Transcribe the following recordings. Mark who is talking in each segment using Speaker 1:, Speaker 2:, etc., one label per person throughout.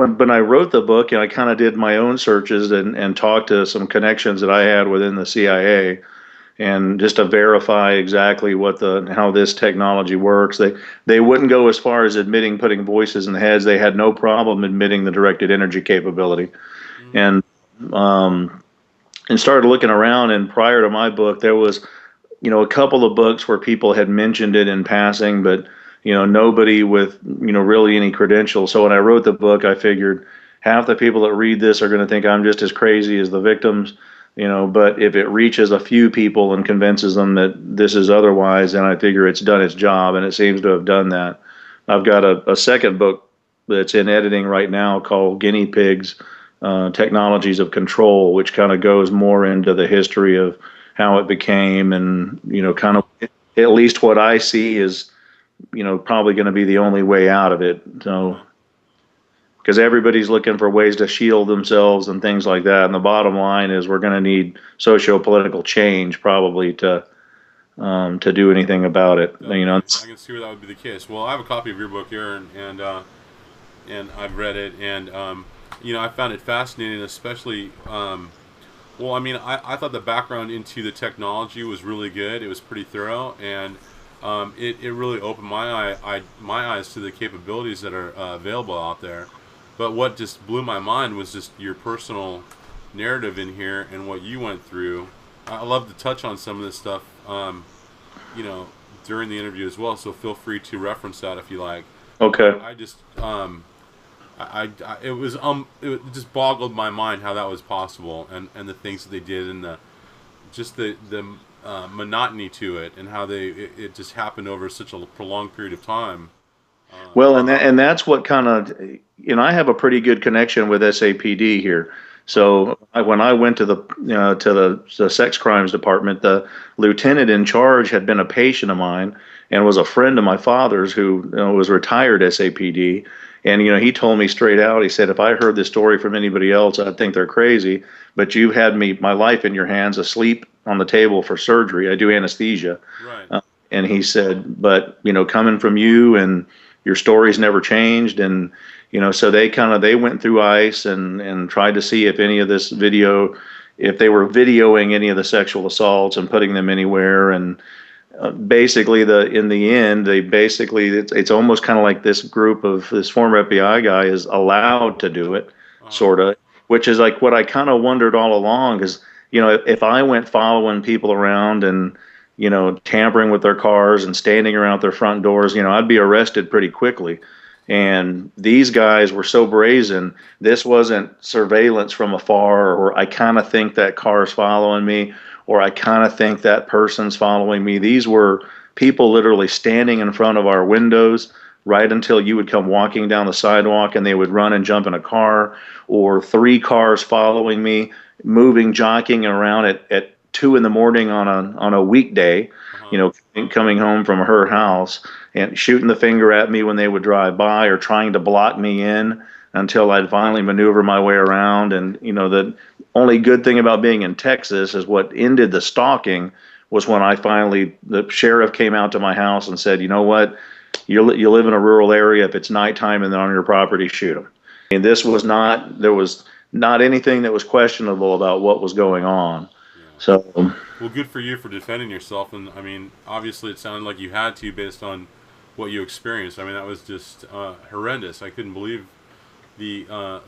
Speaker 1: when I wrote the book, I kind of did my own searches and talked to some connections that I had within the CIA, and just to verify exactly what the how this technology works. They wouldn't go as far as admitting putting voices in the heads. They had no problem admitting the directed energy capability,
Speaker 2: Mm,
Speaker 1: and um, and started looking around. And prior to my book, there was a couple of books where people had mentioned it in passing, but nobody with really any credentials. So when I wrote the book, I figured half the people that read this are going to think I'm just as crazy as the victims. But if it reaches a few people and convinces them that this is otherwise, then I figure it's done its job, and it seems to have done that. I've got a second book that's in editing right now called Guinea Pigs, Technologies of Control, which kind of goes more into the history of how it became, and kind of
Speaker 2: okay.
Speaker 1: at least what I see is probably going to be the only way out of it. So
Speaker 2: Okay.
Speaker 1: because everybody's looking for ways to shield themselves and things like that, and the bottom line is we're going to need socio-political change probably to do anything about it.
Speaker 2: Definitely. I can see where that would be the case. Well, I have a copy of your book here, and I've read it, and I found it fascinating, especially. Well, I mean, I thought the background into the technology was really good. It was pretty thorough, and it really opened my eyes to the capabilities that are available out there. But what just blew my mind was just your personal narrative in here and what you went through. I love to touch on some of this stuff, you know, during the interview as well. So feel free to reference that if you like. But
Speaker 1: Okay.
Speaker 2: I just, it just boggled my mind how that was possible, and the things that they did, and the monotony to it, and how it just happened over such a prolonged period of time. Um,
Speaker 1: Well, and that's what kind of, I have a pretty good connection with SAPD here.
Speaker 2: okay.
Speaker 1: So when I went to the sex crimes department, the lieutenant in charge had been a patient of mine and was a friend of my father's who was retired SAPD. And he told me straight out. He said, if I heard this story from anybody else, I'd think they're crazy. But you've had my life in your hands, asleep on the table for surgery. I do anesthesia.
Speaker 2: Right.
Speaker 1: And he said, but coming from you, and your story's never changed. And so they went through ICE and tried to see if any of this video, if they were videoing any of the sexual assaults and putting them anywhere. And basically, in the end, they basically it's almost kind of like this former FBI guy is allowed to do it,
Speaker 2: Uh,
Speaker 1: sort of, which is like what I kind of wondered all along. Because if I went following people around and tampering with their cars and standing around their front doors, I'd be arrested pretty quickly. And these guys were so brazen. This wasn't surveillance from afar, or I kind of think that car's following me, or I kind of think that person's following me. These were people literally standing in front of our windows right until you would come walking down the sidewalk, and they would run and jump in a car, or three cars following me, moving, jockeying around at 2 in the morning on a weekday, you
Speaker 2: huh.
Speaker 1: know, coming home from her house and shooting the finger at me when they would drive by, or trying to block me in until I'd finally maneuver my way around. And the only good thing about being in Texas is what ended the stalking was when the sheriff came out to my house and said, you know what, you live in a rural area. If it's nighttime and they're on your property, shoot them. And there was not anything that was questionable about what was going on.
Speaker 2: Yeah.
Speaker 1: So,
Speaker 2: Well, good for you for defending yourself, and I mean, obviously, it sounded like you had to based on what you experienced. I mean, that was just horrendous. I couldn't believe the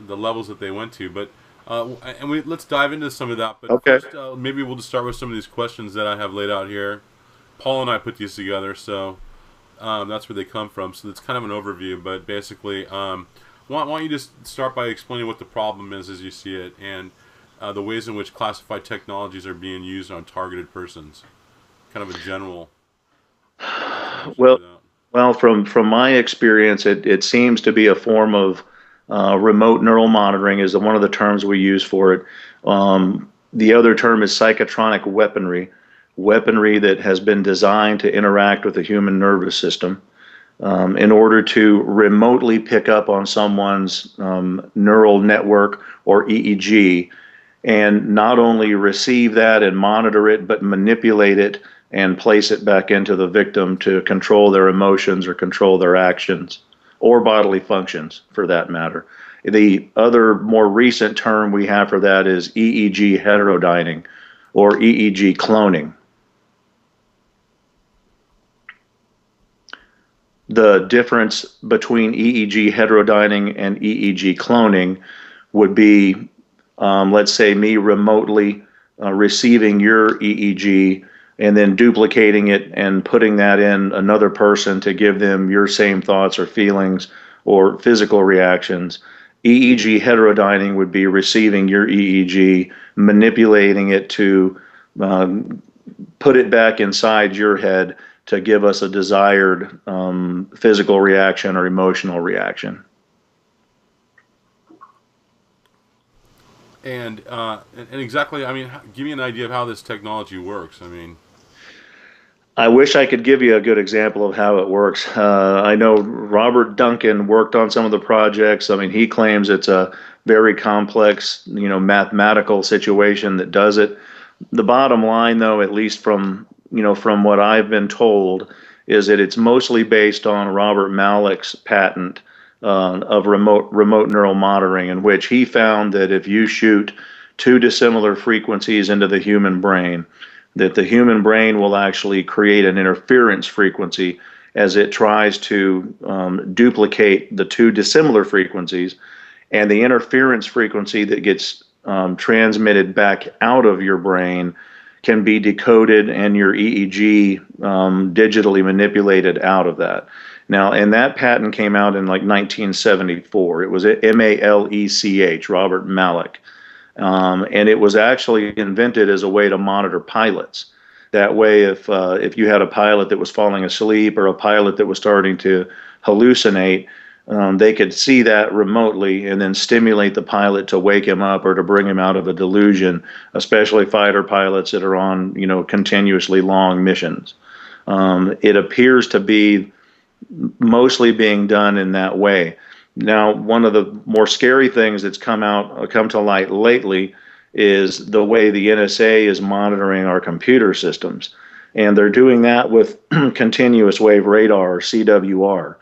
Speaker 2: levels that they went to. But let's dive into some of that. But
Speaker 1: okay.
Speaker 2: first, maybe we'll just start with some of these questions that I have laid out here. Paul and I put these together, so that's where they come from. So it's kind of an overview, but basically, why don't you just start by explaining what the problem is as you see it, and the ways in which classified technologies are being used on targeted persons. Kind of a general introduction to
Speaker 1: Well,
Speaker 2: that.
Speaker 1: from my experience, it seems to be a form of remote neural monitoring is one of the terms we use for it. The other term is psychotronic weaponry that has been designed to interact with the human nervous system in order to remotely pick up on someone's neural network or EEG, and not only receive that and monitor it, but manipulate it and place it back into the victim to control their emotions or control their actions or bodily functions for that matter. The other more recent term we have for that is EEG heterodyning or EEG cloning. The difference between EEG heterodyning and EEG cloning would be, let's say, me remotely receiving your EEG and then duplicating it and putting that in another person to give them your same thoughts or feelings or physical reactions. EEG heterodyning would be receiving your EEG, manipulating it to put it back inside your head to give us a desired physical reaction or emotional reaction.
Speaker 2: And exactly, I mean, give me an idea of how this technology works. I mean,
Speaker 1: I wish I could give you a good example of how it works. I know Robert Duncan worked on some of the projects. I mean, he claims it's a very complex, mathematical situation that does it. The bottom line, though, at least from what I've been told, is that it's mostly based on Robert Malik's patent of remote neural monitoring, in which he found that if you shoot two dissimilar frequencies into the human brain, that the human brain will actually create an interference frequency as it tries to duplicate the two dissimilar frequencies, and the interference frequency that gets transmitted back out of your brain can be decoded and your EEG digitally manipulated out of that. Now, and that patent came out in like 1974. It was Malech, Robert Malik. And it was actually invented as a way to monitor pilots. That way, if you had a pilot that was falling asleep or a pilot that was starting to hallucinate, they could see that remotely and then stimulate the pilot to wake him up or to bring him out of a delusion, especially fighter pilots that are on, continuously long missions. It appears to be mostly being done in that way. Now, one of the more scary things that's come to light lately is the way the NSA is monitoring our computer systems, and they're doing that with continuous wave radar, or CWR.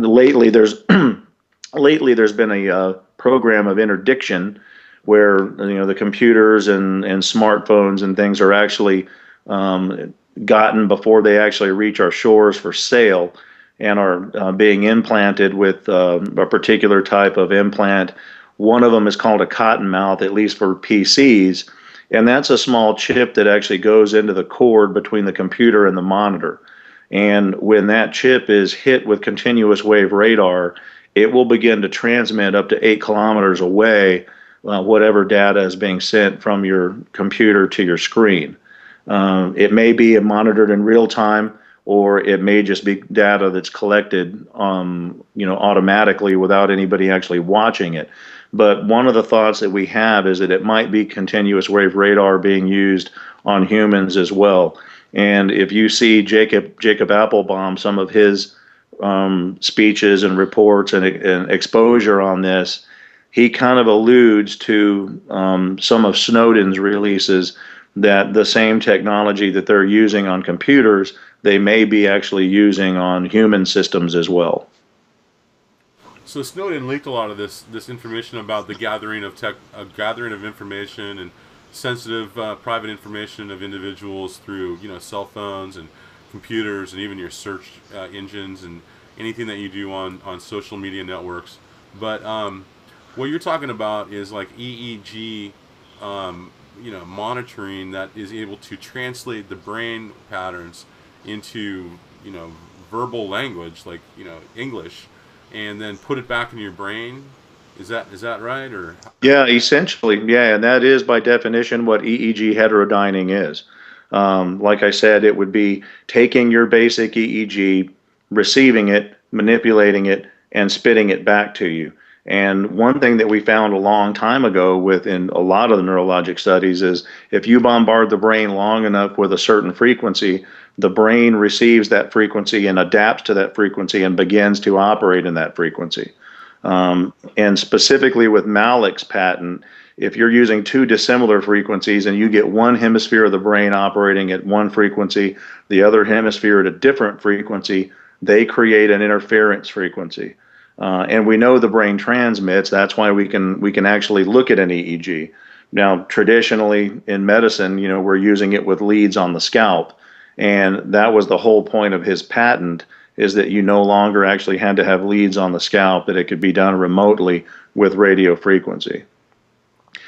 Speaker 1: Lately, there's been a program of interdiction where the computers and smartphones and things are actually gotten before they actually reach our shores for sale, and are being implanted with a particular type of implant. One of them is called a cottonmouth, at least for PCs, and that's a small chip that actually goes into the cord between the computer and the monitor. And when that chip is hit with continuous wave radar, it will begin to transmit up to 8 kilometers away whatever data is being sent from your computer to your screen. It may be monitored in real time, or it may just be data that's collected, automatically without anybody actually watching it. But one of the thoughts that we have is that it might be continuous wave radar being used on humans as well. And if you see Jacob Applebaum, some of his speeches and reports and exposure on this, he kind of alludes to some of Snowden's releases, that the same technology that they're using on computers, they may be actually using on human systems as well.
Speaker 2: so Snowden leaked a lot of this information about the gathering of information and sensitive private information of individuals through cell phones and computers and even your search engines and anything that you do on social media networks. But what you're talking about is like EEG, monitoring that is able to translate the brain patterns into verbal language, like English, and then put it back in your brain. Is that right? Or
Speaker 1: Yeah, essentially, yeah, and that is by definition what EEG heterodyning is. Like I said, it would be taking your basic EEG, receiving it, manipulating it, and spitting it back to you. And one thing that we found a long time ago within a lot of the neurologic studies is if you bombard the brain long enough with a certain frequency, the brain receives that frequency and adapts to that frequency and begins to operate in that frequency. And specifically with Malik's patent, if you're using two dissimilar frequencies and you get one hemisphere of the brain operating at one frequency, the other hemisphere at a different frequency, they create an interference frequency. And we know the brain transmits. That's why we can actually look at an EEG. Now, traditionally in medicine, we're using it with leads on the scalp, and that was the whole point of his patent, is that you no longer actually had to have leads on the scalp, that it could be done remotely with radio frequency.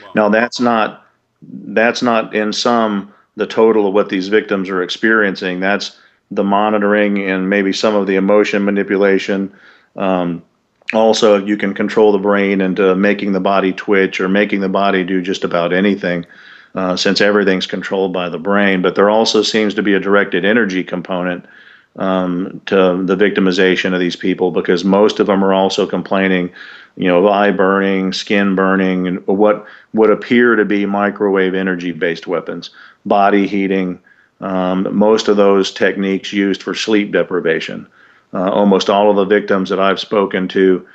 Speaker 2: Wow.
Speaker 1: Now, that's not in sum the total of what these victims are experiencing. That's the monitoring and maybe some of the emotion manipulation. Um, Also, you can control the brain into making the body twitch or making the body do just about anything, since everything's controlled by the brain. But there also seems to be a directed energy component to the victimization of these people, because most of them are also complaining, of eye burning, skin burning, and what would appear to be microwave energy based weapons, body heating. Most of those techniques used for sleep deprivation. Almost all of the victims that I've spoken to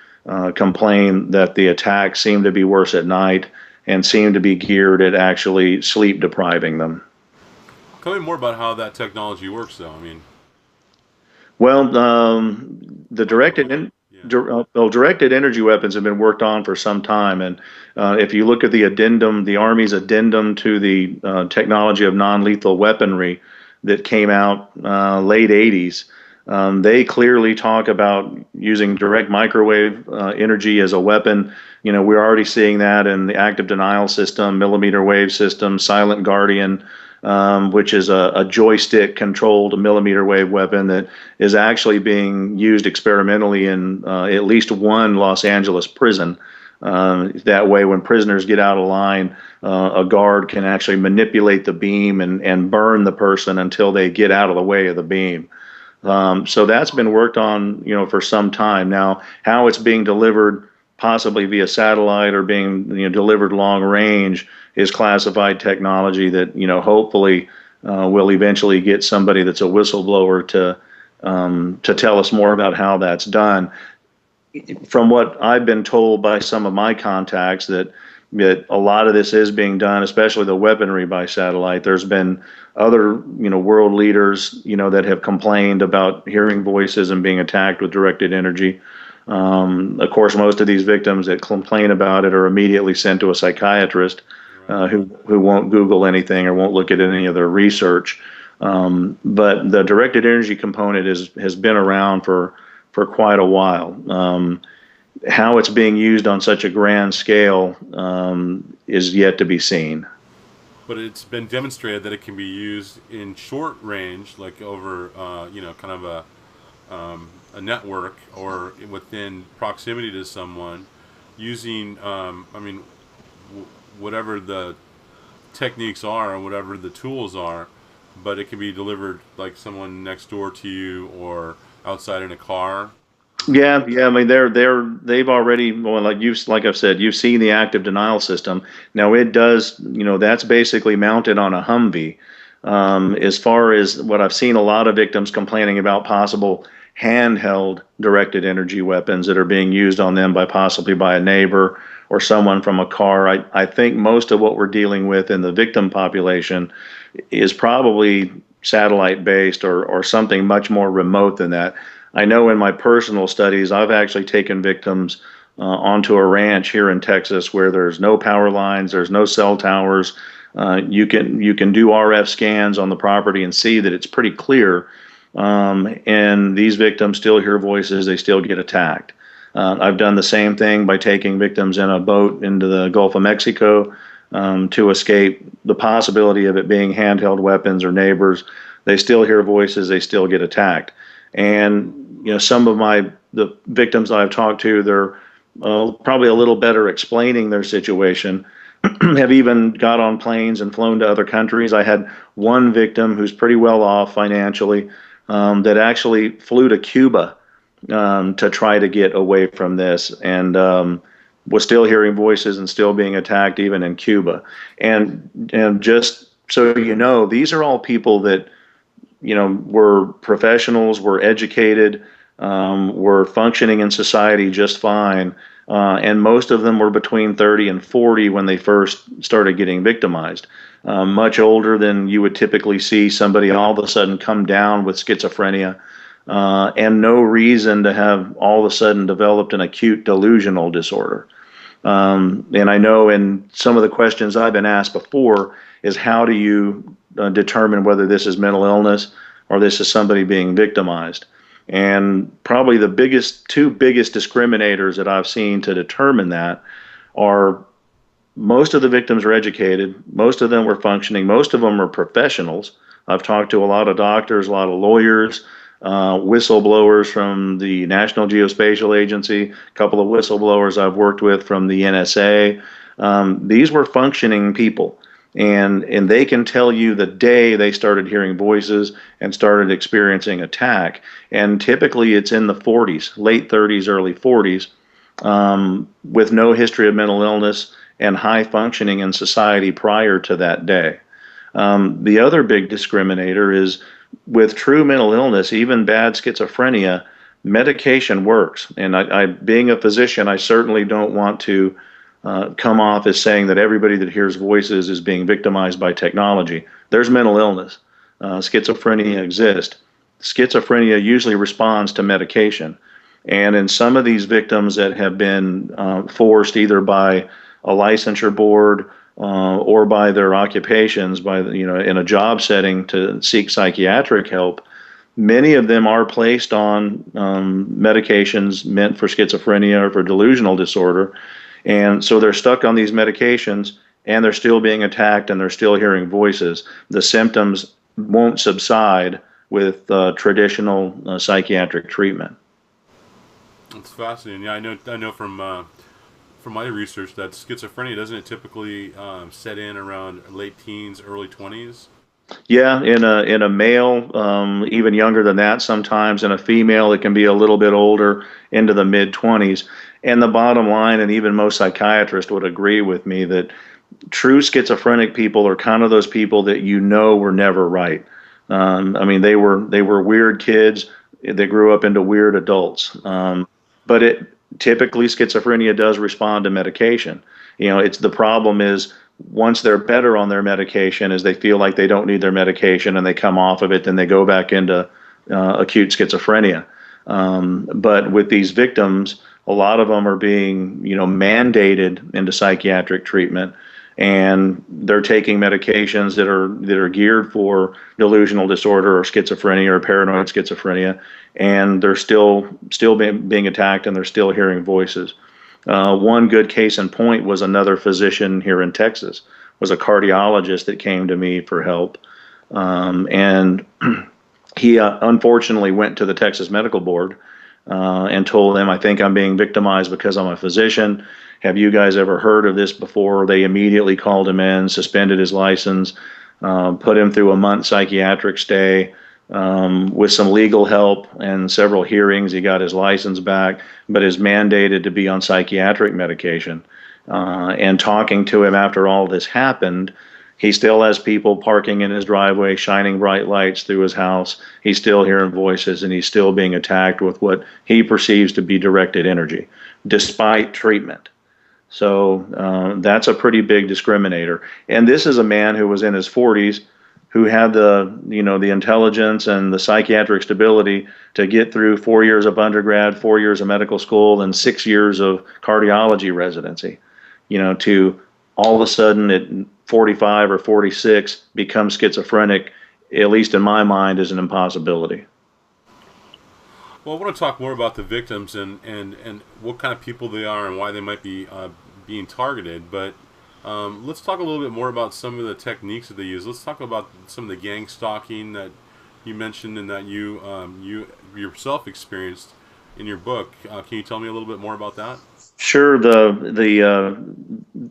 Speaker 1: complain that the attacks seem to be worse at night and seem to be geared at actually sleep depriving them.
Speaker 2: Tell me more about how that technology works, though. I mean,
Speaker 1: Well, the directed
Speaker 2: microwave. Yeah.
Speaker 1: directed energy weapons have been worked on for some time, and if you look at the addendum, the Army's addendum to the technology of non-lethal weaponry that came out late '80s, they clearly talk about using direct microwave energy as a weapon. We're already seeing that in the active denial system, millimeter wave system, Silent Guardian, which is a joystick controlled millimeter wave weapon that is actually being used experimentally in at least one Los Angeles prison. That way, when prisoners get out of line, a guard can actually manipulate the beam and burn the person until they get out of the way of the beam. So that's been worked on, for some time now. How it's being delivered, possibly via satellite or being, delivered long range, is classified technology that, hopefully will eventually get somebody that's a whistleblower to tell us more about how that's done. From what I've been told by some of my contacts, that a lot of this is being done, especially the weaponry, by satellite. There's been other, world leaders, that have complained about hearing voices and being attacked with directed energy. Of course, most of these victims that complain about it are immediately sent to a psychiatrist,
Speaker 2: Right.
Speaker 1: who won't Google anything or won't look at any of their research. But the directed energy component has been around for quite a while. How it's being used on such a grand scale is yet to be seen.
Speaker 2: But it's been demonstrated that it can be used in short range, like over, kind of a network or within proximity to someone, using, whatever the techniques are or whatever the tools are, but it can be delivered like someone next door to you or outside in a car. Is that
Speaker 1: Yeah, yeah. I mean, they've already, well, like I've said, you've seen the active denial system. Now it does, that's basically mounted on a Humvee. As far as what I've seen, a lot of victims complaining about possible handheld directed energy weapons that are being used on them by possibly by a neighbor or someone from a car. I think most of what we're dealing with in the victim population is probably satellite based, or something much more remote than that. I know in my personal studies, I've actually taken victims onto a ranch here in Texas where there's no power lines, there's no cell towers. You can do RF scans on the property and see that it's pretty clear. And these victims still hear voices, they still get attacked. I've done the same thing by taking victims in a boat into the Gulf of Mexico to escape the possibility of it being handheld weapons or neighbors. They still hear voices, they still get attacked. And some of the victims I've talked to, they're probably a little better explaining their situation. Have even got on planes and flown to other countries. I had one victim who's pretty well off financially, that actually flew to Cuba to try to get away from this, and was still hearing voices and still being attacked even in Cuba. And just so these are all people that were professionals, were educated, were functioning in society just fine. And most of them were between 30 and 40 when they first started getting victimized. Much older than you would typically see somebody all of a sudden come down with schizophrenia. and no reason to have all of a sudden developed an acute delusional disorder. And I know in some of the questions I've been asked before is how do you determine whether this is mental illness or this is somebody being victimized? And probably the two biggest discriminators that I've seen to determine that are most of the victims are educated, most of them were functioning, most of them are professionals. I've talked to a lot of doctors, a lot of lawyers, whistleblowers from the National Geospatial Agency, a couple of whistleblowers I've worked with from the NSA. These were functioning people, and they can tell you the day they started hearing voices and started experiencing attack. And typically it's in the 40s, late 30s, early 40s, with no history of mental illness and high functioning in society prior to that day. The other big discriminator is with true mental illness, even bad schizophrenia, medication works. And being a physician, I certainly don't want to come off as saying that everybody that hears voices is being victimized by technology. There's mental illness. Schizophrenia exists. Schizophrenia usually responds to medication. And in some of these victims that have been forced either by a licensure board or by their occupations, in a job setting to seek psychiatric help, many of them are placed on medications meant for schizophrenia or for delusional disorder. And so they're stuck on these medications and they're still being attacked and they're still hearing voices. The symptoms won't subside with traditional psychiatric treatment.
Speaker 2: It's fascinating. Yeah, I know from my research that schizophrenia doesn't it typically set in around late teens, early 20s.
Speaker 1: Yeah, in a male, even younger than that sometimes. In a female, it can be a little bit older, into the mid 20s. And the bottom line, and even most psychiatrists would agree with me, that true schizophrenic people are kind of those people that were never right. I mean, they were weird kids. They grew up into weird adults. But it typically schizophrenia does respond to medication. It's the problem is once they're better on their medication, is they feel like they don't need their medication and they come off of it, then they go back into acute schizophrenia. But with these victims, a lot of them are being, mandated into psychiatric treatment, and they're taking medications that are geared for delusional disorder or schizophrenia or paranoid schizophrenia, and they're still being attacked and they're still hearing voices. One good case in point was another physician here in Texas, was a cardiologist that came to me for help, and he unfortunately went to the Texas Medical Board and told them, I think I'm being victimized because I'm a physician. Have you guys ever heard of this before? They immediately called him in, suspended his license, put him through a month psychiatric stay. With some legal help and several hearings, he got his license back, but is mandated to be on psychiatric medication. And talking to him after all this happened, he still has people parking in his driveway, shining bright lights through his house. He's still hearing voices, and he's still being attacked with what he perceives to be directed energy, despite treatment. So that's a pretty big discriminator. And this is a man who was in his 40s, who had the intelligence and the psychiatric stability to get through 4 years of undergrad, 4 years of medical school, and 6 years of cardiology residency. To all of a sudden at 45 or 46 become schizophrenic, at least in my mind, is an impossibility.
Speaker 2: Well, I want to talk more about the victims and what kind of people they are and why they might be being targeted. But let's talk a little bit more about some of the techniques that they use. Let's talk about some of the gang stalking that you mentioned and that you yourself experienced in your book. Can you tell me a little bit more about that?
Speaker 1: Sure. The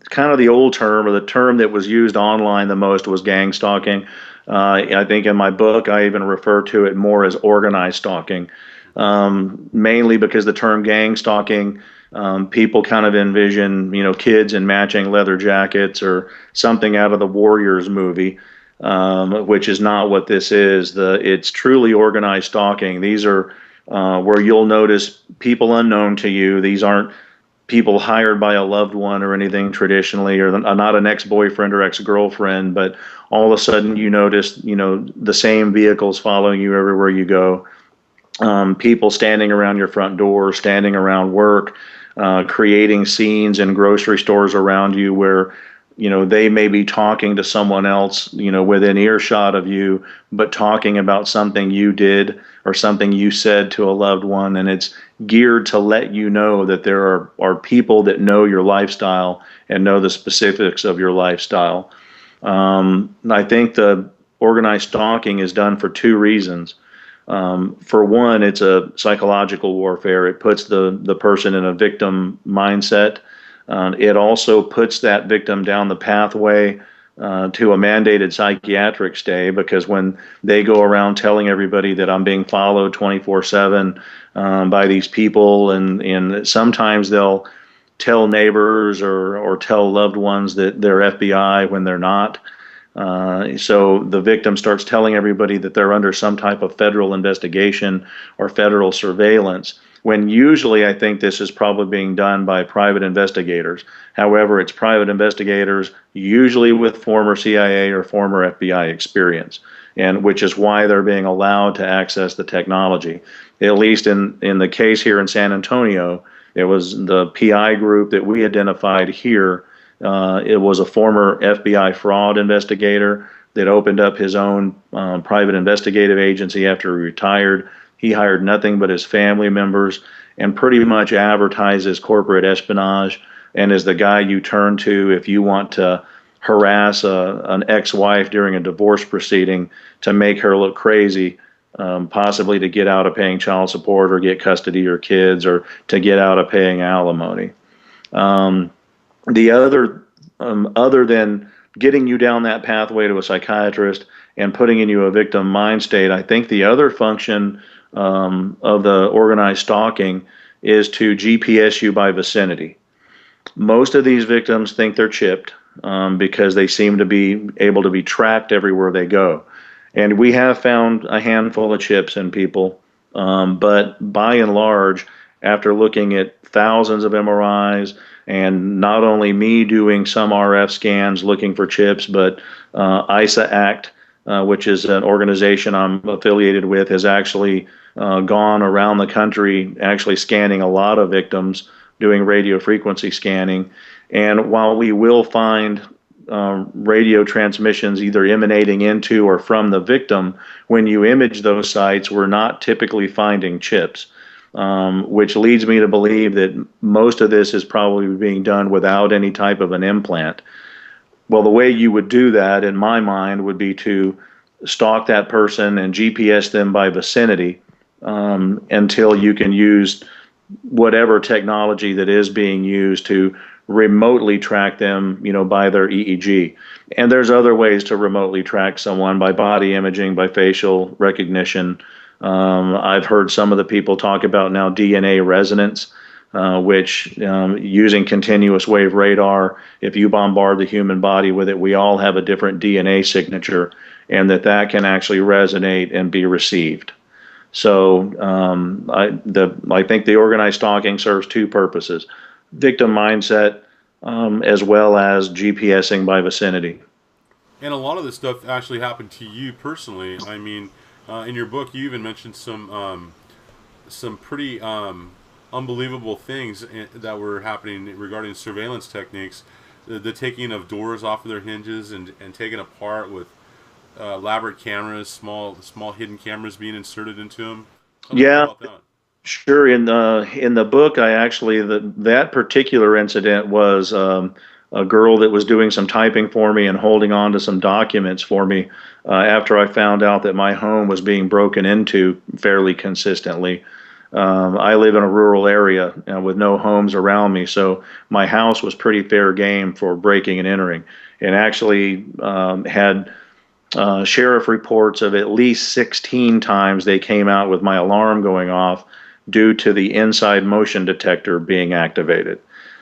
Speaker 1: kind of the old term, or the term that was used online the most, was gang stalking. I think in my book I even refer to it more as organized stalking, mainly because the term gang stalking, people kind of envision kids in matching leather jackets or something out of the Warriors movie, which is not what this is. It's truly organized stalking. These are where you'll notice people unknown to you. These aren't people hired by a loved one or anything traditionally, or not an ex-boyfriend or ex-girlfriend, but all of a sudden you notice, the same vehicles following you everywhere you go. people standing around your front door, standing around work, creating scenes in grocery stores around you where, they may be talking to someone else, within earshot of you, but talking about something you did or something you said to a loved one. And it's geared to let you know that there are people that know your lifestyle and know the specifics of your lifestyle. I think the organized stalking is done for two reasons. For one, it's a psychological warfare. It puts the person in a victim mindset. It also puts that victim down the pathway to a mandated psychiatric stay, because when they go around telling everybody that I'm being followed 24/7 by these people, and sometimes they'll tell neighbors or tell loved ones that they're FBI when they're not. So the victim starts telling everybody that they're under some type of federal investigation or federal surveillance, when usually I think this is probably being done by private investigators. However, it's private investigators, usually with former CIA or former FBI experience, and which is why they're being allowed to access the technology. At least in the case here in San Antonio, it was the PI group that we identified here. It was a former FBI fraud investigator that opened up his own private investigative agency after he retired. He hired nothing but his family members and pretty much advertises corporate espionage, and is the guy you turn to if you want to harass an ex-wife during a divorce proceeding to make her look crazy, possibly to get out of paying child support or get custody of your kids or to get out of paying alimony. Um, the other than getting you down that pathway to a psychiatrist and putting in you a victim mind state, I think the other function of the organized stalking is to GPS you by vicinity. Most of these victims think they're chipped because they seem to be able to be tracked everywhere they go. And we have found a handful of chips in people, but by and large, after looking at thousands of MRIs, and not only me doing some RF scans looking for chips, but ISA Act, which is an organization I'm affiliated with, has actually gone around the country actually scanning a lot of victims, doing radio frequency scanning. And while we will find radio transmissions either emanating into or from the victim, when you image those sites, we're not typically finding chips. Which leads me to believe that most of this is probably being done without any type of an implant. Well, the way you would do that, in my mind, would be to stalk that person and GPS them by vicinity until you can use whatever technology that is being used to remotely track them, by their EEG. And there's other ways to remotely track someone by body imaging, by facial recognition. I've heard some of the people talk about now DNA resonance, which using continuous wave radar, if you bombard the human body with it, we all have a different DNA signature, and that can actually resonate and be received. So I think the organized stalking serves two purposes: victim mindset, as well as GPSing by vicinity.
Speaker 2: And a lot of this stuff actually happened to you personally. I mean, in your book, you even mentioned some pretty unbelievable things that were happening regarding surveillance techniques, the taking of doors off of their hinges and taken apart with elaborate cameras, small hidden cameras being inserted into them. Tell me more
Speaker 1: Yeah,
Speaker 2: about that.
Speaker 1: sure. In the book, I actually that particular incident was a girl that was doing some typing for me and holding on to some documents for me after I found out that my home was being broken into fairly consistently. I live in a rural area with no homes around me, so my house was pretty fair game for breaking and entering, and actually had sheriff reports of at least 16 times they came out with my alarm going off due to the inside motion detector being activated.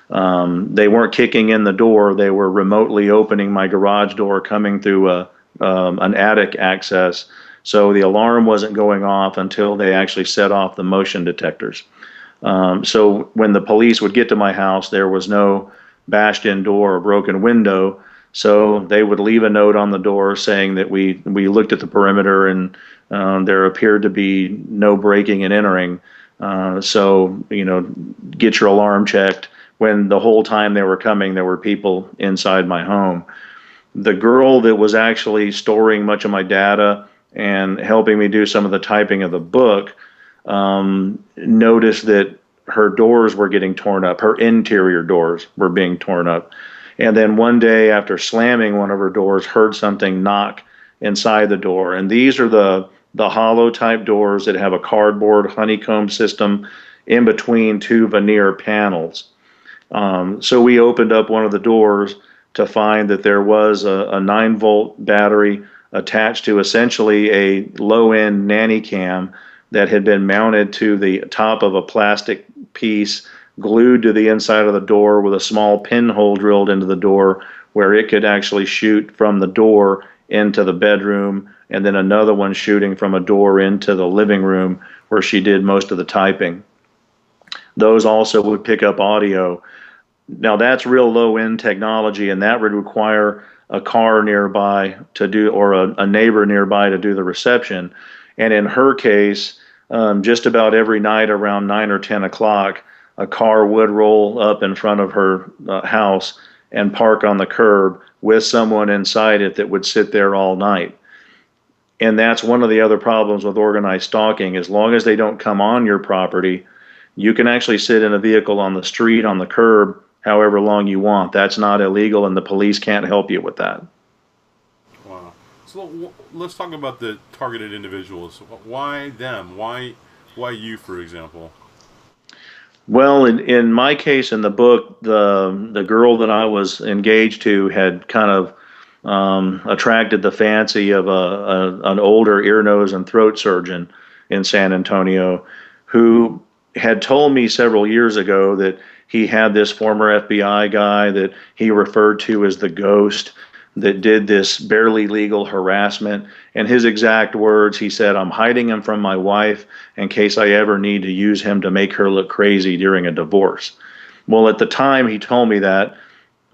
Speaker 1: They weren't kicking in the door, they were remotely opening my garage door coming through an attic access. So the alarm wasn't going off until they actually set off the motion detectors. So when the police would get to my house, there was no bashed in door or broken window. So they would leave a note on the door saying that we looked at the perimeter and there appeared to be no breaking and entering. So, get your alarm checked. When the whole time they were coming, there were people inside my home. The girl that was actually storing much of my data and helping me do some of the typing of the book noticed that her doors were getting torn up. Her interior doors were being torn up. And then one day, after slamming one of her doors, heard something knock inside the door. And these are the hollow type doors that have a cardboard honeycomb system in between two veneer panels. So we opened up one of the doors to find that there was a 9-volt battery attached to essentially a low end nanny cam that had been mounted to the top of a plastic piece glued to the inside of the door with a small pinhole drilled into the door where it could actually shoot from the door into the bedroom, and then another one shooting from a door into the living room where she did most of the typing. Those also would pick up audio. Now that's real low end technology, and that would require a car nearby to do, or a neighbor nearby to do the reception. And in her case, just about every night around 9 or 10 o'clock, a car would roll up in front of her house and park on the curb with someone inside it that would sit there all night. And that's one of the other problems with organized stalking. As long as they don't come on your property, you can actually sit in a vehicle on the street, on the curb, however long you want. That's not illegal, and the police can't help you with that.
Speaker 2: Wow. So let's talk about the targeted individuals. Why them? Why you, for example?
Speaker 1: Well, in my case in the book, the girl that I was engaged to had kind of attracted the fancy of an older ear, nose, and throat surgeon in San Antonio, who had told me several years ago that he had this former FBI guy that he referred to as the ghost that did this barely legal harassment. And his exact words, he said, "I'm hiding him from my wife in case I ever need to use him to make her look crazy during a divorce." Well, at the time he told me that,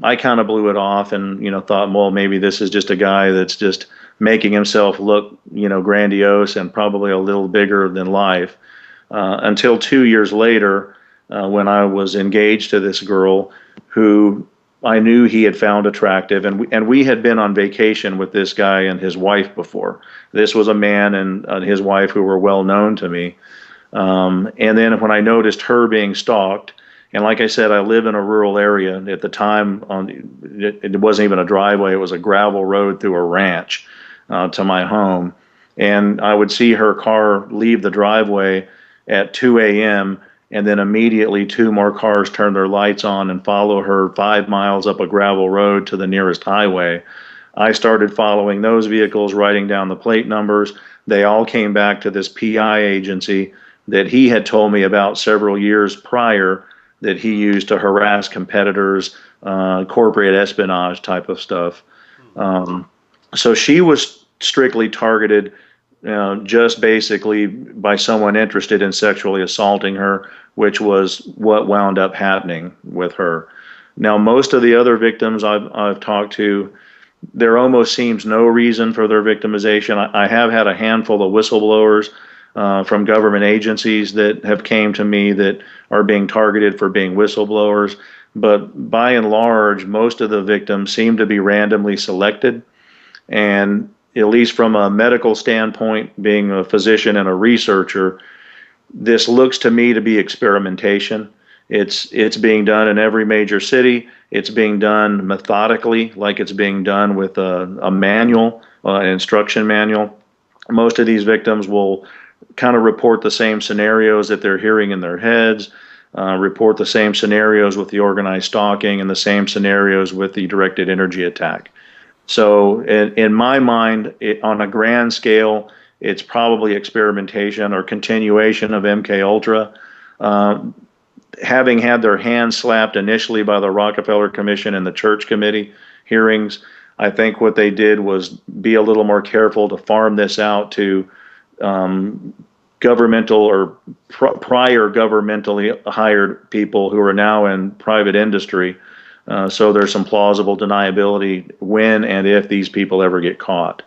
Speaker 1: I kind of blew it off and, thought, well, maybe this is just a guy that's just making himself look, grandiose and probably a little bigger than life. Until 2 years later, when I was engaged to this girl who I knew he had found attractive, and we had been on vacation with this guy and his wife before. This was a man and his wife who were well known to me. And then when I noticed her being stalked, and like I said, I live in a rural area. At the time, it wasn't even a driveway; it was a gravel road through a ranch to my home. And I would see her car leave the driveway at 2 a.m., and then immediately two more cars turn their lights on and follow her 5 miles up a gravel road to the nearest highway. I started following those vehicles, writing down the plate numbers. They all came back to this PI agency that he had told me about several years prior that he used to harass competitors, corporate espionage type of stuff. So she was strictly targeted just basically by someone interested in sexually assaulting her, which was what wound up happening with her. Now, most of the other victims I've talked to, there almost seems no reason for their victimization. I have had a handful of whistleblowers from government agencies that have came to me that are being targeted for being whistleblowers. But by and large, most of the victims seem to be randomly selected. And at least from a medical standpoint, being a physician and a researcher, this looks to me to be experimentation. It's being done in every major city. It's being done methodically, like it's being done with a manual, an instruction manual. Most of these victims will kind of report the same scenarios that they're hearing in their heads, report the same scenarios with the organized stalking, and the same scenarios with the directed energy attack. So in my mind, on a grand scale, it's probably experimentation or continuation of MK Ultra. Having had their hands slapped initially by the Rockefeller Commission and the Church Committee hearings, I think what they did was be a little more careful to farm this out to governmental or prior governmentally hired people who are now in private industry. So there's some plausible deniability when and if these people ever get caught.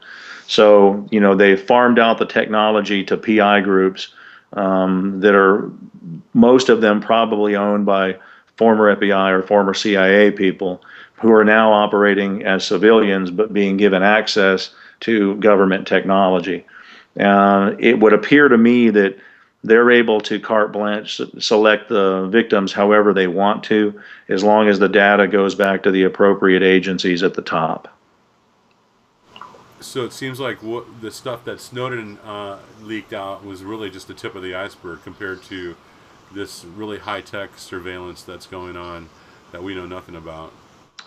Speaker 1: So, they farmed out the technology to PI groups that are, most of them probably owned by former FBI or former CIA people who are now operating as civilians but being given access to government technology. It would appear to me that they're able to carte blanche select the victims however they want to, as long as the data goes back to the appropriate agencies at the top.
Speaker 2: So it seems like what the stuff that Snowden leaked out was really just the tip of the iceberg compared to this really high tech surveillance that's going on that we know nothing about.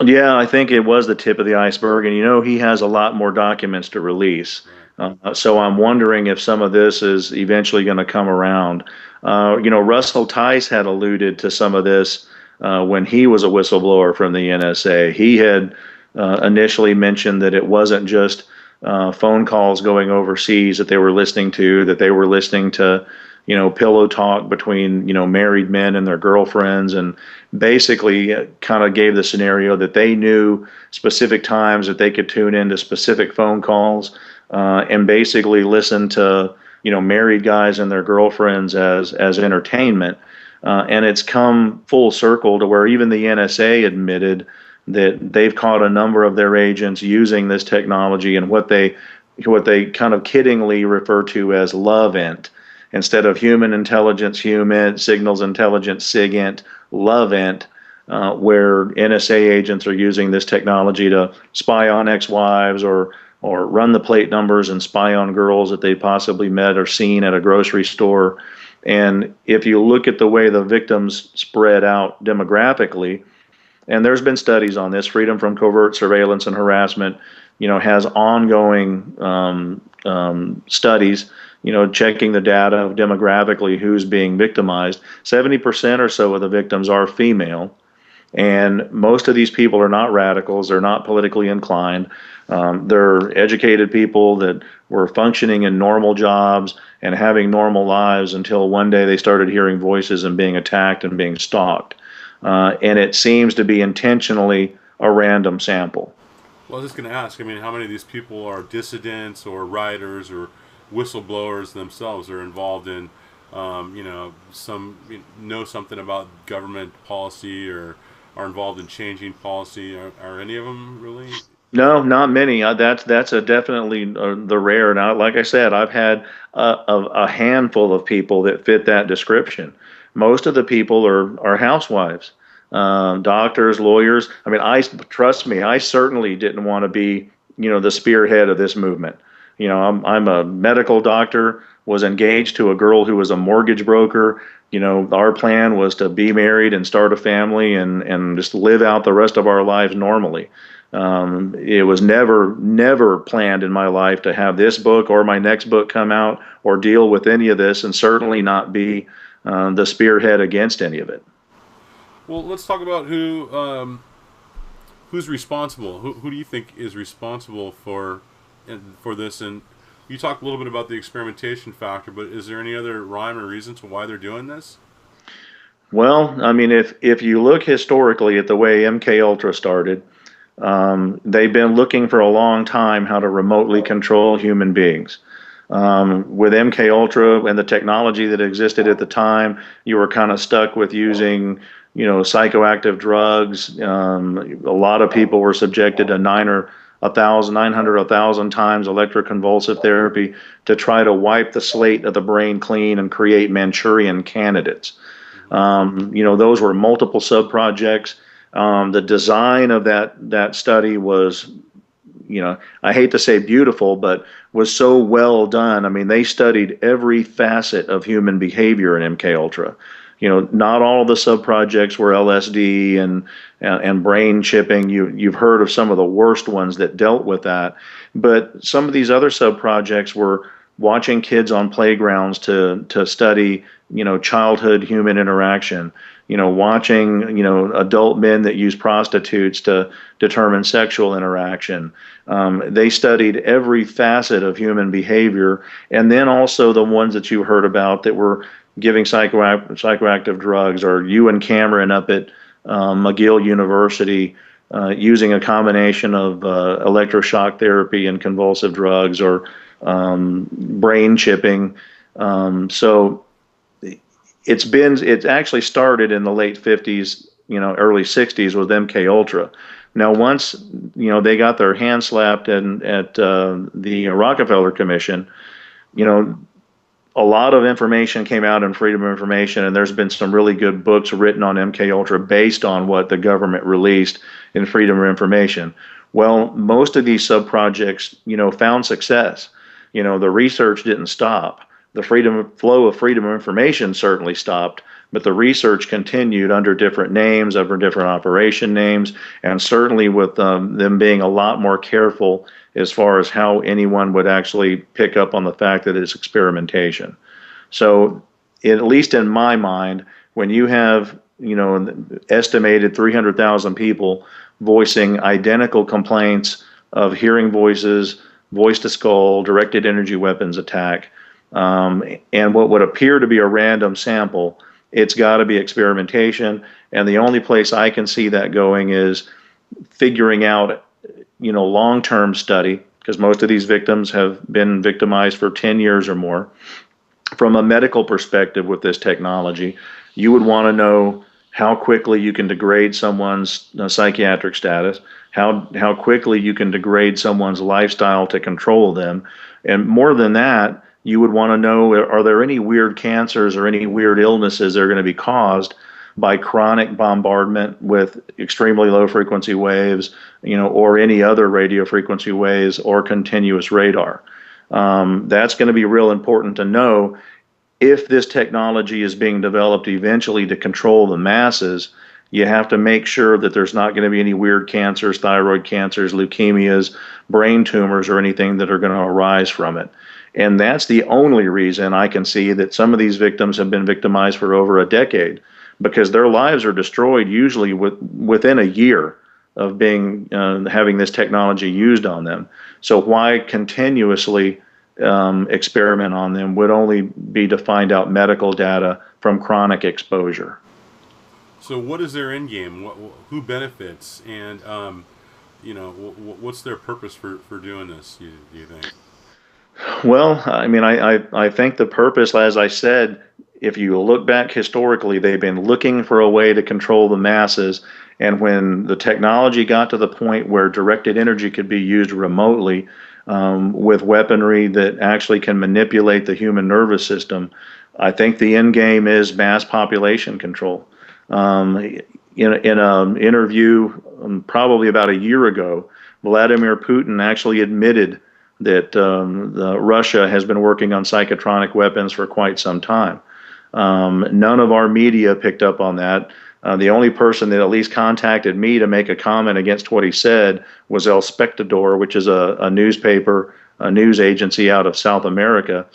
Speaker 1: Yeah, I think it was the tip of the iceberg, and he has a lot more documents to release.
Speaker 2: Right.
Speaker 1: So I'm wondering if some of this is eventually going to come around. Russell Tice had alluded to some of this when he was a whistleblower from the NSA. He had initially mentioned that it wasn't just phone calls going overseas that they were listening to, that they were listening to, pillow talk between, married men and their girlfriends, and basically kind of gave the scenario that they knew specific times that they could tune into specific phone calls and basically listen to, married guys and their girlfriends as entertainment. And it's come full circle to where even the NSA admitted that they've caught a number of their agents using this technology and what they kind of kiddingly refer to as love-int. Instead of human intelligence, human signals intelligence, SIGINT, love-int, where NSA agents are using this technology to spy on ex-wives or run the plate numbers and spy on girls that they possibly met or seen at a grocery store. And if you look at the way the victims spread out demographically, and there's been studies on this, Freedom from Covert Surveillance and Harassment, has ongoing studies, checking the data of demographically who's being victimized. 70% or so of the victims are female. And most of these people are not radicals. They're not politically inclined. They're educated people that were functioning in normal jobs and having normal lives until one day they started hearing voices and being attacked and being stalked. And it seems to be intentionally a random sample.
Speaker 2: Well, I was just going to ask. I mean, how many of these people are dissidents or writers or whistleblowers themselves are involved in, some know something about government policy or are involved in changing policy? Are any of them really?
Speaker 1: No, not many. That's a definitely the rare. Now, like I said, I've had a handful of people that fit that description. Most of the people are housewives, doctors, lawyers. I mean, trust me, I certainly didn't want to be, the spearhead of this movement. I'm a medical doctor, was engaged to a girl who was a mortgage broker. Our plan was to be married and start a family and just live out the rest of our lives normally. It was never planned in my life to have this book or my next book come out or deal with any of this, and certainly not be the spearhead against any of it.
Speaker 2: Well, let's talk about who's responsible. Who do you think is responsible for this? And you talked a little bit about the experimentation factor, but is there any other rhyme or reason to why they're doing this?
Speaker 1: Well, I mean, if you look historically at the way MK Ultra started, they've been looking for a long time how to remotely control human beings. With MK Ultra and the technology that existed at the time, you were kind of stuck with using, psychoactive drugs. A lot of people were subjected to 900, 1,000 times electroconvulsive therapy to try to wipe the slate of the brain clean and create Manchurian candidates. Those were multiple sub-projects. The design of that study was, I hate to say beautiful, but was so well done. I mean, they studied every facet of human behavior in MK Ultra. Not all of the sub-projects were LSD and brain chipping. You've heard of some of the worst ones that dealt with that, but some of these other sub-projects were watching kids on playgrounds to study, childhood human interaction. Watching, adult men that use prostitutes to determine sexual interaction. They studied every facet of human behavior, and then also the ones that you heard about that were giving psychoactive drugs, or Ewan Cameron up at McGill University, using a combination of electroshock therapy and convulsive drugs or brain chipping. So it's actually started in the late 50s, early 60s with MK Ultra. Now, once they got their hand slapped at the Rockefeller Commission, you know, a lot of information came out in Freedom of Information, and there's been some really good books written on MK Ultra based on what the government released in Freedom of Information. Well, most of these sub projects, found success. The research didn't stop. The flow of freedom of information certainly stopped, but the research continued under different names, under different operation names, and certainly with them being a lot more careful as far as how anyone would actually pick up on the fact that it's experimentation. So, at least in my mind, when you have, estimated 300,000 people voicing identical complaints of hearing voices, voice to skull, directed energy weapons attack, and what would appear to be a random sample, it's got to be experimentation. And the only place I can see that going is figuring out, long-term study, because most of these victims have been victimized for 10 years or more. From a medical perspective with this technology, you would want to know how quickly you can degrade someone's psychiatric status, how quickly you can degrade someone's lifestyle to control them. And more than that, you would want to know, are there any weird cancers or any weird illnesses that are going to be caused by chronic bombardment with extremely low frequency waves, or any other radio frequency waves or continuous radar. That's going to be real important to know if this technology is being developed eventually to control the masses. You have to make sure that there's not going to be any weird cancers, thyroid cancers, leukemias, brain tumors, or anything that are going to arise from it. And that's the only reason I can see that some of these victims have been victimized for over a decade, because their lives are destroyed usually within a year of being having this technology used on them. So why continuously experiment on them would only be to find out medical data from chronic exposure.
Speaker 2: So what is their end game? Who benefits? And what's their purpose for doing this? Do you think?
Speaker 1: Well, I mean, I think the purpose, as I said, if you look back historically, they've been looking for a way to control the masses. And when the technology got to the point where directed energy could be used remotely, with weaponry that actually can manipulate the human nervous system, I think the end game is mass population control. In an interview probably about a year ago, Vladimir Putin actually admitted that Russia has been working on psychotronic weapons for quite some time. None of our media picked up on that. The only person that at least contacted me to make a comment against what he said was El Spectador, which is a newspaper, a news agency out of South America.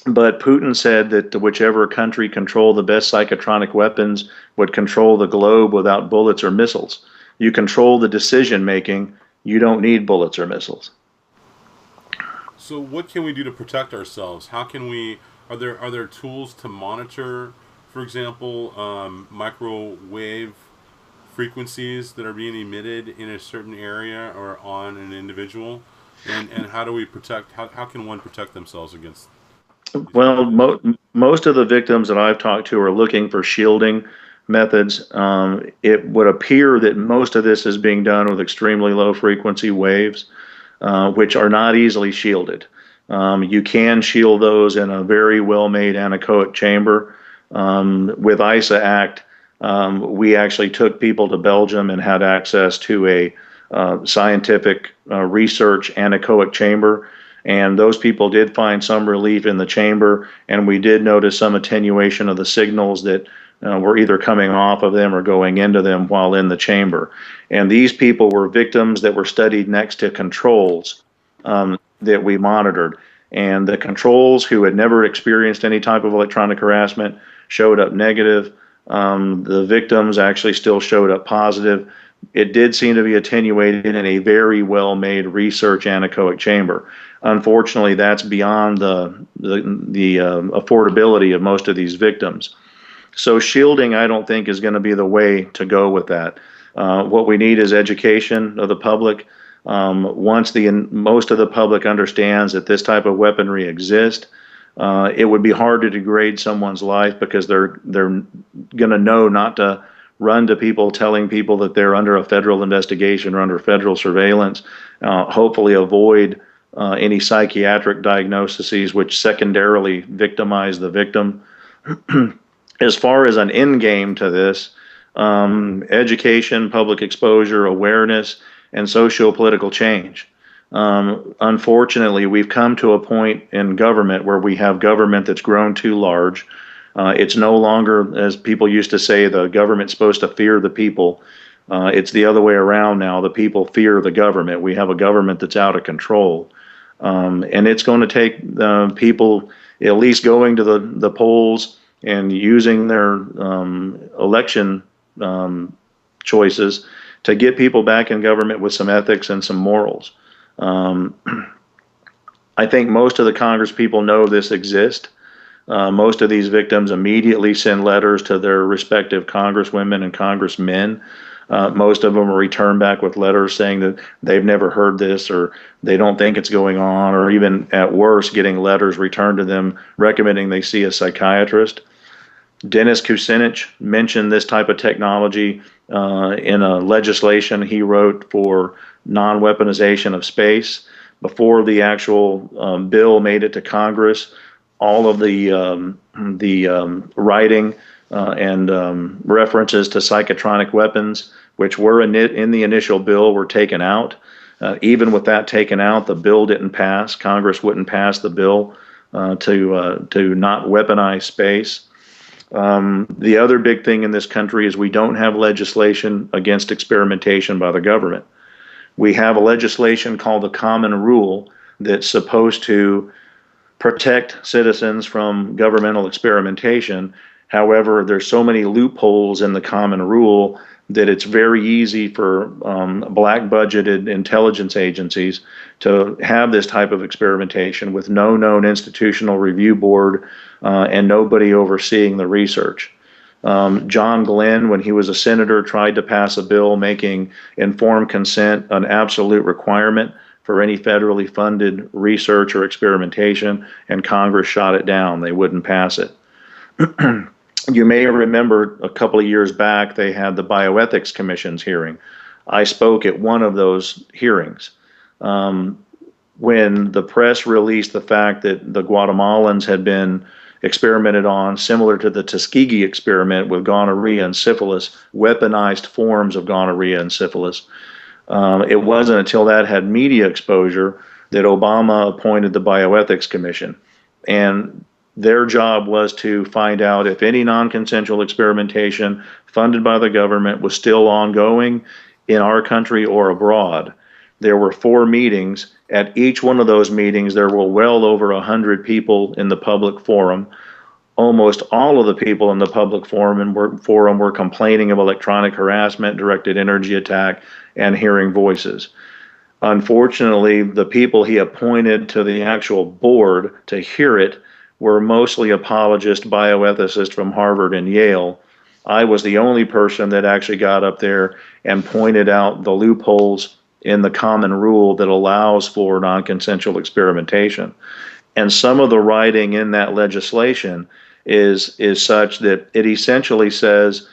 Speaker 1: But Putin said that whichever country controlled the best psychotronic weapons would control the globe without bullets or missiles. You control the decision making, you don't need bullets or missiles.
Speaker 2: So what can we do to protect ourselves? How can we? Are there tools to monitor, for example, microwave frequencies that are being emitted in a certain area or on an individual? And how do we protect? How can one protect themselves against?
Speaker 1: Well, most of the victims that I've talked to are looking for shielding methods. It would appear that most of this is being done with extremely low frequency waves, which are not easily shielded. You can shield those in a very well-made anechoic chamber. With ISA Act, we actually took people to Belgium and had access to a scientific research anechoic chamber. And those people did find some relief in the chamber, and we did notice some attenuation of the signals that were either coming off of them or going into them while in the chamber. And these people were victims that were studied next to controls that we monitored. And the controls, who had never experienced any type of electronic harassment, showed up negative. The victims actually still showed up positive. It did seem to be attenuated in a very well-made research anechoic chamber. Unfortunately, that's beyond the affordability of most of these victims. So shielding, I don't think, is going to be the way to go with that. What we need is education of the public. Once most of the public understands that this type of weaponry exists, it would be hard to degrade someone's life because they're going to know not to run to people telling people that they're under a federal investigation or under federal surveillance. Hopefully, avoid any psychiatric diagnoses which secondarily victimize the victim. As far as an end game to this, education, public exposure, awareness, and socio-political change. Unfortunately, we've come to a point in government where we have government that's grown too large. It's no longer, as people used to say, the government's supposed to fear the people. It's the other way around now. The people fear the government. We have a government that's out of control. And it's going to take people at least going to the polls and using their election choices to get people back in government with some ethics and some morals. Um, I think most of the Congress people know this exists. Most of these victims immediately send letters to their respective congresswomen and congressmen. Most of them return back with letters saying that they've never heard this or they don't think it's going on, or even at worst, getting letters returned to them recommending they see a psychiatrist. Dennis Kucinich mentioned this type of technology in a legislation he wrote for non-weaponization of space. Before the actual bill made it to Congress, all of the writing and references to psychotronic weapons, which were in the initial bill, were taken out. Even with that taken out, the bill didn't pass. Congress wouldn't pass the bill to not weaponize space. The other big thing in this country is we don't have legislation against experimentation by the government. We have a legislation called the Common Rule that's supposed to protect citizens from governmental experimentation. However, there's so many loopholes in the Common Rule that it's very easy for black budgeted intelligence agencies to have this type of experimentation with no known institutional review board and nobody overseeing the research. John Glenn, when he was a senator, tried to pass a bill making informed consent an absolute requirement for any federally funded research or experimentation, and Congress shot it down. They wouldn't pass it. You may remember a couple of years back, they had the Bioethics Commission's hearing. I spoke at one of those hearings. When the press released the fact that the Guatemalans had been experimented on, similar to the Tuskegee experiment with gonorrhea and syphilis, weaponized forms of gonorrhea and syphilis, it wasn't until that had media exposure that Obama appointed the Bioethics Commission. And their job was to find out if any non-consensual experimentation funded by the government was still ongoing in our country or abroad. There were 4 meetings. At each one of those meetings, there were well over 100 people in the public forum. Almost all of the people in the public forum were complaining of electronic harassment, directed energy attack, and hearing voices. Unfortunately, the people he appointed to the actual board to hear it were mostly apologist bioethicists from Harvard and Yale. I was the only person that actually got up there and pointed out the loopholes in the Common Rule that allows for non-consensual experimentation. And some of the writing in that legislation is such that it essentially says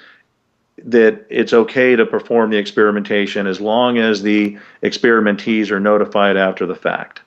Speaker 1: that it's okay to perform the experimentation as long as the experimentees are notified after the fact.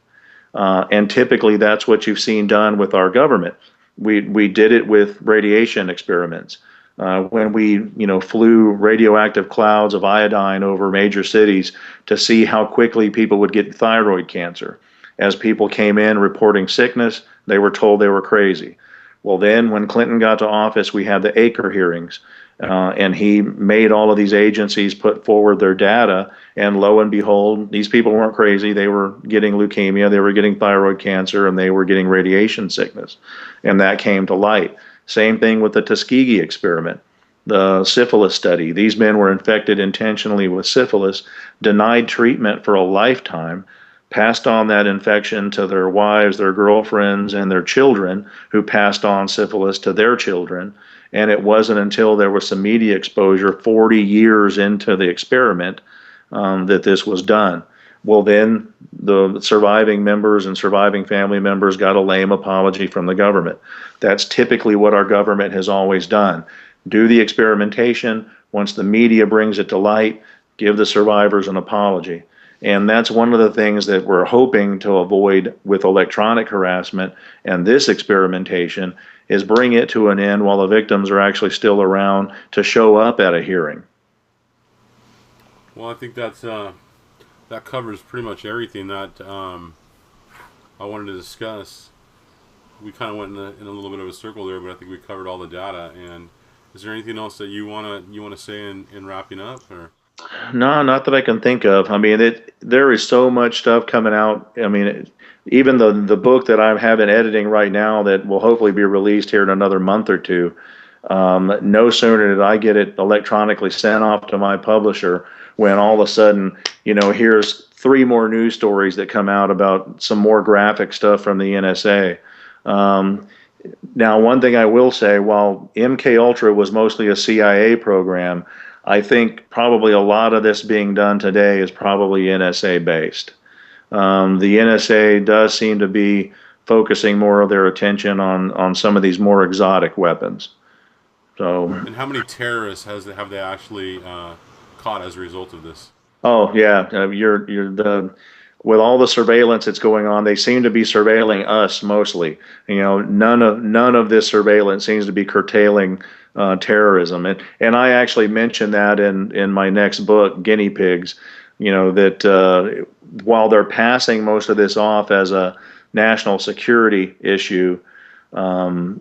Speaker 1: And typically that's what you've seen done with our government. We did it with radiation experiments. When we flew radioactive clouds of iodine over major cities to see how quickly people would get thyroid cancer. As people came in reporting sickness, they were told they were crazy. Well, then when Clinton got to office, we had the Acre hearings. And he made all of these agencies put forward their data, and lo and behold, these people weren't crazy. They were getting leukemia, they were getting thyroid cancer, and they were getting radiation sickness. And that came to light. Same thing with the Tuskegee experiment, the syphilis study. These men were infected intentionally with syphilis, denied treatment for a lifetime, passed on that infection to their wives, their girlfriends, and their children, who passed on syphilis to their children. And it wasn't until there was some media exposure 40 years into the experiment that this was done. Well, then the surviving members and surviving family members got a lame apology from the government. That's typically what our government has always done. Do the experimentation. Once the media brings it to light, give the survivors an apology. And that's one of the things that we're hoping to avoid with electronic harassment and this experimentation is bring it to an end while the victims are actually still around to show up at a hearing.
Speaker 2: Well, I think that covers pretty much everything that I wanted to discuss. We kind of went in a little bit of a circle there, but I think we covered all the data. And is there anything else that you wanna say in wrapping up, or?
Speaker 1: No, not that I can think of. I mean, there is so much stuff coming out. I mean, even the book that I have in editing right now that will hopefully be released here in another month or two. No sooner did I get it electronically sent off to my publisher when all of a sudden, here's three more news stories that come out about some more graphic stuff from the NSA. Um, Now, one thing I will say, while MK Ultra was mostly a CIA program, I think probably a lot of this being done today is probably NSA based. The NSA does seem to be focusing more of their attention on some of these more exotic weapons. So,
Speaker 2: And how many terrorists have they actually caught as a result of this?
Speaker 1: oh yeah, you're the with all the surveillance that's going on, they seem to be surveilling us mostly. None of this surveillance seems to be curtailing terrorism. And I actually mentioned that in my next book, Guinea Pigs. That while they're passing most of this off as a national security issue, um,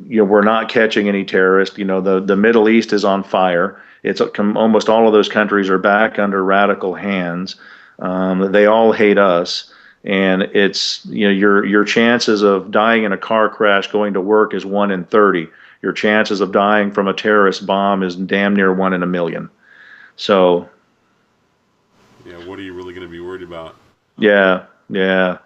Speaker 1: we're not catching any terrorists. The Middle East is on fire. It's almost all of those countries are back under radical hands. They all hate us, and it's your chances of dying in a car crash going to work is 1 in 30. Your chances of dying from a terrorist bomb is damn near 1 in 1 million. So
Speaker 2: Yeah, what are you really going to be worried about?
Speaker 1: yeah, yeah.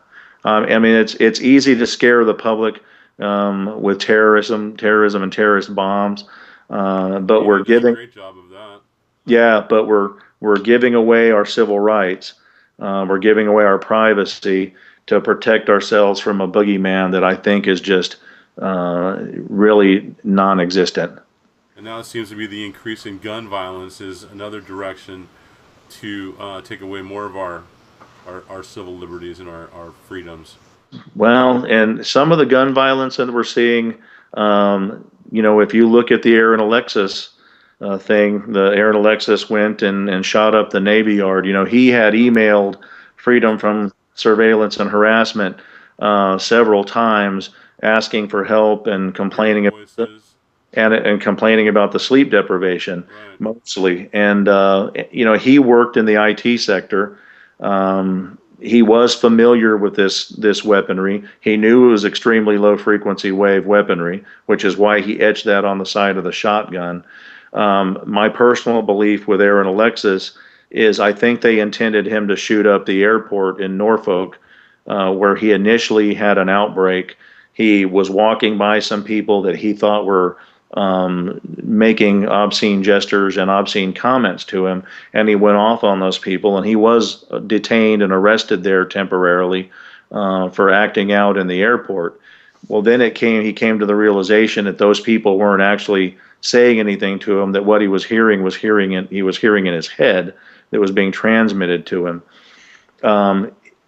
Speaker 1: I mean, it's easy to scare the public with terrorism, and terrorist bombs, but
Speaker 2: Media
Speaker 1: we're
Speaker 2: does a
Speaker 1: giving
Speaker 2: great job of that.
Speaker 1: yeah, but we're giving away our civil rights. We're giving away our privacy to protect ourselves from a boogeyman that I think is just really non-existent.
Speaker 2: And now it seems to be the increase in gun violence is another direction to take away more of our civil liberties and our freedoms.
Speaker 1: Well, and some of the gun violence that we're seeing, if you look at the Aaron Alexis thing, the Aaron Alexis went and shot up the Navy Yard. He had emailed Freedom from Surveillance and Harassment several times asking for help and
Speaker 2: Hearing
Speaker 1: complaining about
Speaker 2: voices,
Speaker 1: and complaining about the sleep deprivation
Speaker 2: right?
Speaker 1: mostly. And he worked in the IT sector. He was familiar with this weaponry. He knew it was extremely low frequency wave weaponry, which is why he etched that on the side of the shotgun. My personal belief with Aaron Alexis is I think they intended him to shoot up the airport in Norfolk, where he initially had an outbreak. He was walking by some people that he thought were making obscene gestures and obscene comments to him, and he went off on those people, and he was detained and arrested there temporarily for acting out in the airport. Well, then he came to the realization that those people weren't actually saying anything to him, that what he was hearing he was hearing in his head that was being transmitted to him.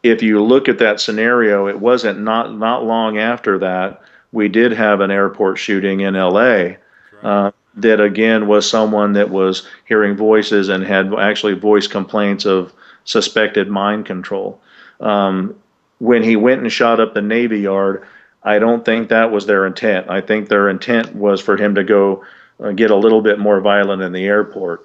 Speaker 1: If you look at that scenario, it wasn't not long after that we did have an airport shooting in LA
Speaker 2: That's right.
Speaker 1: that again was someone that was hearing voices and had actually voiced complaints of suspected mind control. Um, when he went and shot up the Navy Yard, I don't think that was their intent. I think their intent was for him to go get a little bit more violent in the airport.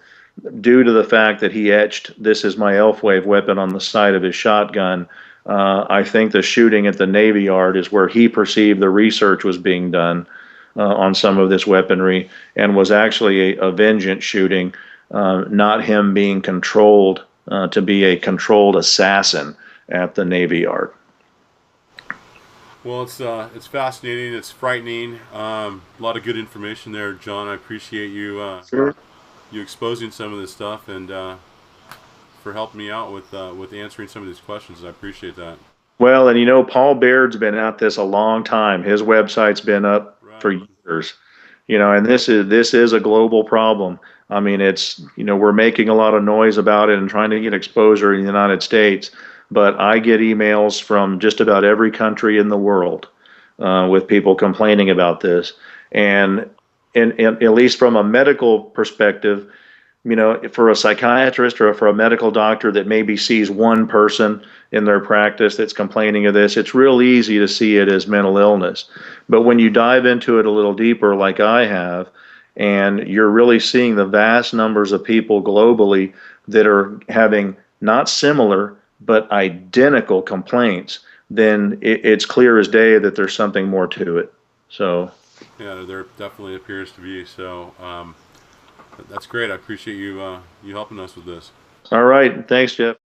Speaker 1: Due to the fact that he etched "This is my elf wave weapon" on the side of his shotgun, I think the shooting at the Navy Yard is where he perceived the research was being done on some of this weaponry and was actually a vengeance shooting, not him being controlled to be a controlled assassin at the Navy Yard.
Speaker 2: Well, it's fascinating. It's frightening. A lot of good information there, John. I appreciate you
Speaker 1: Sure.
Speaker 2: you exposing some of this stuff and for helping me out with answering some of these questions. I appreciate that.
Speaker 1: Well, and Paul Baird's been at this a long time. His website's been up for
Speaker 2: Right.
Speaker 1: years. And this is a global problem. I mean, we're making a lot of noise about it and trying to get exposure in the United States, but I get emails from just about every country in the world with people complaining about this. And, and at least from a medical perspective, for a psychiatrist or for a medical doctor that maybe sees one person in their practice that's complaining of this, it's real easy to see it as mental illness. But when you dive into it a little deeper, like I have, and you're really seeing the vast numbers of people globally that are having not similar, but identical complaints, then it's clear as day that there's something more to it. So,
Speaker 2: Yeah, there definitely appears to be. So that's great. I appreciate you you helping us with this.
Speaker 1: all right. Thanks, Jeff.